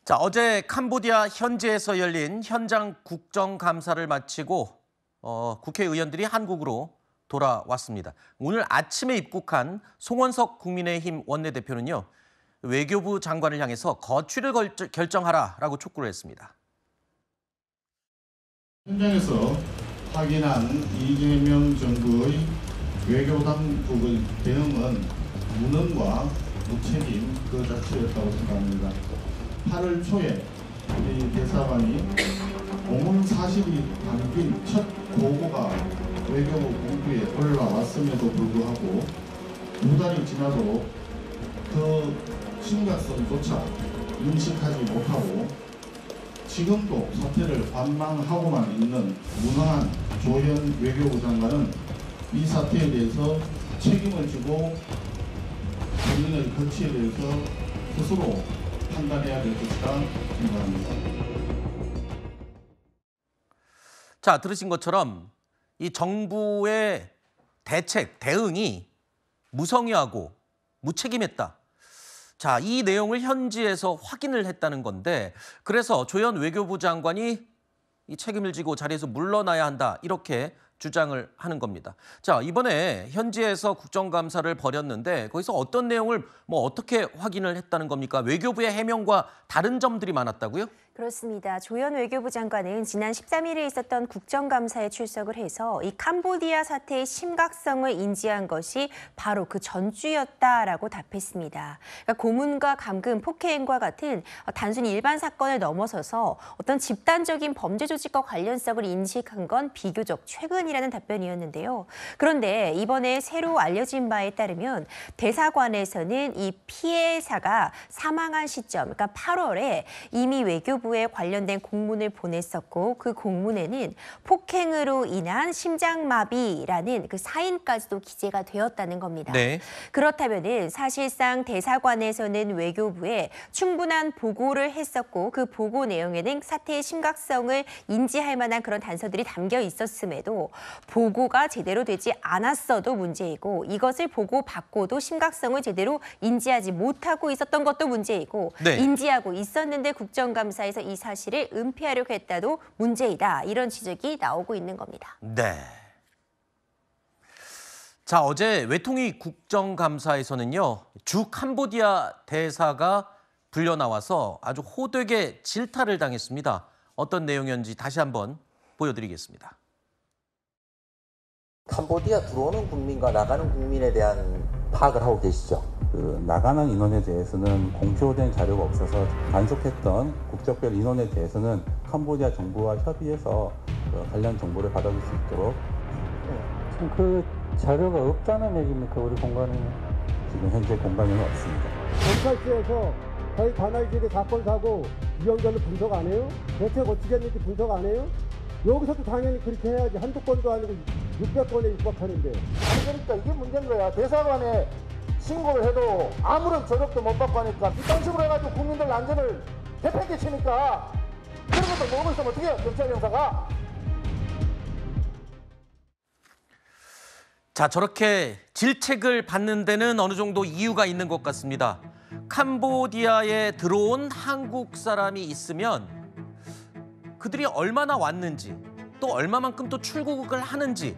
자, 어제 캄보디아 현지에서 열린 현장 국정감사를 마치고 국회의원들이 한국으로 돌아왔습니다. 오늘 아침에 입국한 송원석 국민의힘 원내대표는요, 외교부 장관을 향해서 거취를 결정하라라고 촉구를 했습니다. 현장에서 확인한 이재명 정부의 외교 당국의 대응은 무능과 무책임 그 자체였다고 생각합니다. 8월 초에 우리 대사관이 고문 사실이 담긴 첫 보고가 외교부 본부에 올라왔음에도 불구하고 2달이 지나도 그 심각성조차 인식하지 못하고 지금도 사태를 관망하고만 있는 무능한 조현 외교부 장관은 이 사태에 대해서 책임을 지고 본인의 거취에 대해서 스스로 판단해야 될 것이라 생각합니다. 자, 들으신 것처럼 이 정부의 대응이 무성의하고 무책임했다. 자, 이 내용을 현지에서 확인을 했다는 건데, 그래서 조현 외교부 장관이 이 책임을 지고 자리에서 물러나야 한다, 이렇게 주장을 하는 겁니다. 자, 이번에 현지에서 국정감사를 벌였는데 거기서 어떤 내용을 어떻게 확인을 했다는 겁니까? 외교부의 해명과 다른 점들이 많았다고요? 그렇습니다. 조현 외교부 장관은 지난 13일에 있었던 국정감사에 출석을 해서 이 캄보디아 사태의 심각성을 인지한 것이 바로 그 전주였다라고 답했습니다. 그러니까 고문과 감금, 폭행과 같은 단순히 일반 사건을 넘어서서 어떤 집단적인 범죄 조직과 관련성을 인식한 건 비교적 최근이라는 답변이었는데요. 그런데 이번에 새로 알려진 바에 따르면 대사관에서는 이 피해자가 사망한 시점, 그러니까 8월에 이미 외교부에 관련된 공문을 보냈었고, 그 공문에는 폭행으로 인한 심장마비라는 그 사인까지도 기재가 되었다는 겁니다. 네. 그렇다면은 사실상 대사관에서는 외교부에 충분한 보고를 했었고, 그 보고 내용에는 사태의 심각성을 인지할 만한 그런 단서들이 담겨 있었음에도 보고가 제대로 되지 않았어도 문제이고, 이것을 보고받고도 심각성을 제대로 인지하지 못하고 있었던 것도 문제이고, 네. 인지하고 있었는데 국정감사에서 이 사실을 은폐하려고 했다도 문제이다. 이런 지적이 나오고 있는 겁니다. 네. 자, 어제 외통위 국정감사에서는요, 주 캄보디아 대사가 불려 나와서 아주 호되게 질타를 당했습니다. 어떤 내용이었는지 다시 한번 보여드리겠습니다. 캄보디아 들어오는 국민과 나가는 국민에 대한 파악을 하고 계시죠? 나가는 인원에 대해서는 공표된 자료가 없어서 단속했던 국적별 인원에 대해서는 캄보디아 정부와 협의해서 관련 정보를 받아줄 수 있도록. 지금 그 자료가 없다는 얘기입니까, 우리 공간에? 지금 현재 공간에는 없습니다. 경찰서에서 저희 관할지대 사건 사고 위험자를 분석 안 해요? 대책 어떻게 했는지 분석 안 해요? 여기서도 당연히 그렇게 해야지. 한두 건도 아니고 600건에 육박하는데. 아니, 그러니까 이게 문제인 거야. 대사관에 신고를 해도 아무런 저력도 못 받고 하니까 이딴 식으로 해가지고 국민들 안전을 대팽개치니까 그런 것도 모르고 있으면 어떻게 해요, 경찰 형사가? 자, 저렇게 질책을 받는 데는 어느 정도 이유가 있는 것 같습니다. 캄보디아에 들어온 한국 사람이 있으면 그들이 얼마나 왔는지, 또 얼마만큼 또 출국을 하는지,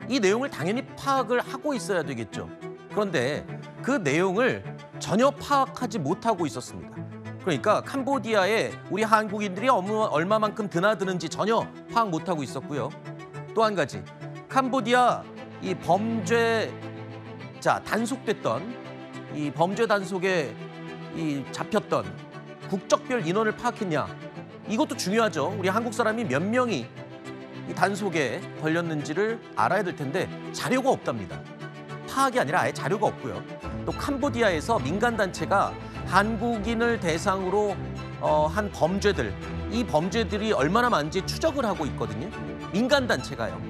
이 내용을 당연히 파악을 하고 있어야 되겠죠. 그런데 그 내용을 전혀 파악하지 못하고 있었습니다. 그러니까 캄보디아에 우리 한국인들이 얼마만큼 드나드는지 전혀 파악 못하고 있었고요. 또 한 가지, 캄보디아 이 범죄자 단속됐던 이 범죄 단속에 잡혔던 국적별 인원을 파악했냐, 이것도 중요하죠. 우리 한국 사람이 몇 명이 이 단속에 걸렸는지를 알아야 될 텐데 자료가 없답니다. 파악이 아니라 아예 자료가 없고요. 또 캄보디아에서 민간단체가 한국인을 대상으로 한 범죄들, 이 범죄들이 얼마나 많은지 추적을 하고 있거든요. 민간단체가요.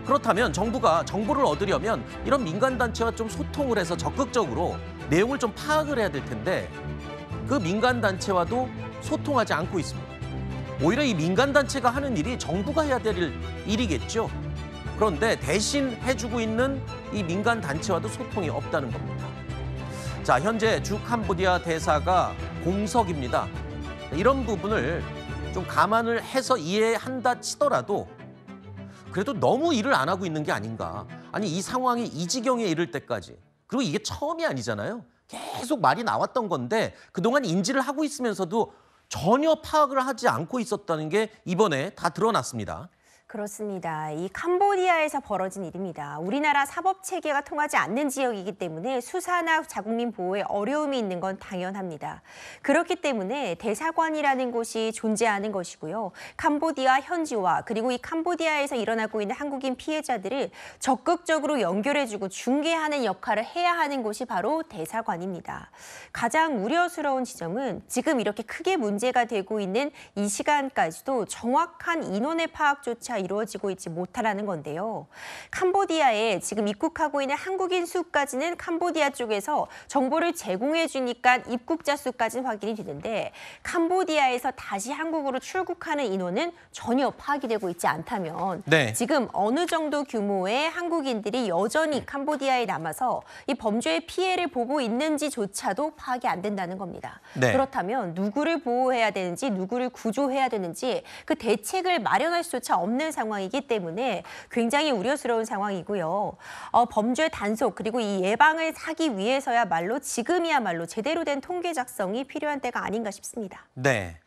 그렇다면 정부가 정보를 얻으려면 이런 민간단체와 좀 소통을 해서 적극적으로 내용을 좀 파악을 해야 될 텐데, 그 민간단체와도 소통하지 않고 있습니다. 오히려 이 민간단체가 하는 일이 정부가 해야 될 일이겠죠. 그런데 대신 해주고 있는 이 민간단체와도 소통이 없다는 겁니다. 자, 현재 주 캄보디아 대사가 공석입니다. 이런 부분을 좀 감안을 해서 이해한다 치더라도 그래도 너무 일을 안 하고 있는 게 아닌가. 아니 이 상황이 이 지경에 이를 때까지. 그리고 이게 처음이 아니잖아요. 계속 말이 나왔던 건데 그동안 인지를 하고 있으면서도 전혀 파악을 하지 않고 있었다는 게 이번에 다 드러났습니다. 그렇습니다. 이 캄보디아에서 벌어진 일입니다. 우리나라 사법 체계가 통하지 않는 지역이기 때문에 수사나 자국민 보호에 어려움이 있는 건 당연합니다. 그렇기 때문에 대사관이라는 곳이 존재하는 것이고요. 캄보디아 현지와 그리고 이 캄보디아에서 일어나고 있는 한국인 피해자들을 적극적으로 연결해주고 중개하는 역할을 해야 하는 곳이 바로 대사관입니다. 가장 우려스러운 지점은 지금 이렇게 크게 문제가 되고 있는 이 시간까지도 정확한 인원의 파악조차 이루어지고 있지 못하라는 건데요. 캄보디아에 지금 입국하고 있는 한국인 수까지는 캄보디아 쪽에서 정보를 제공해 주니까 입국자 수까지는 확인이 되는데 캄보디아에서 다시 한국으로 출국하는 인원은 전혀 파악이 되고 있지 않다면 지금 어느 정도 규모의 한국인들이 여전히 캄보디아에 남아서 이 범죄의 피해를 보고 있는지조차도 파악이 안 된다는 겁니다. 그렇다면 누구를 보호해야 되는지 누구를 구조해야 되는지 그 대책을 마련할 수조차 없는 상황이기 때문에 굉장히 우려스러운 상황이고요. 범죄 단속 그리고 이 예방을 하기 위해서야말로 지금이야말로 제대로 된 통계 작성이 필요한 때가 아닌가 싶습니다. 네.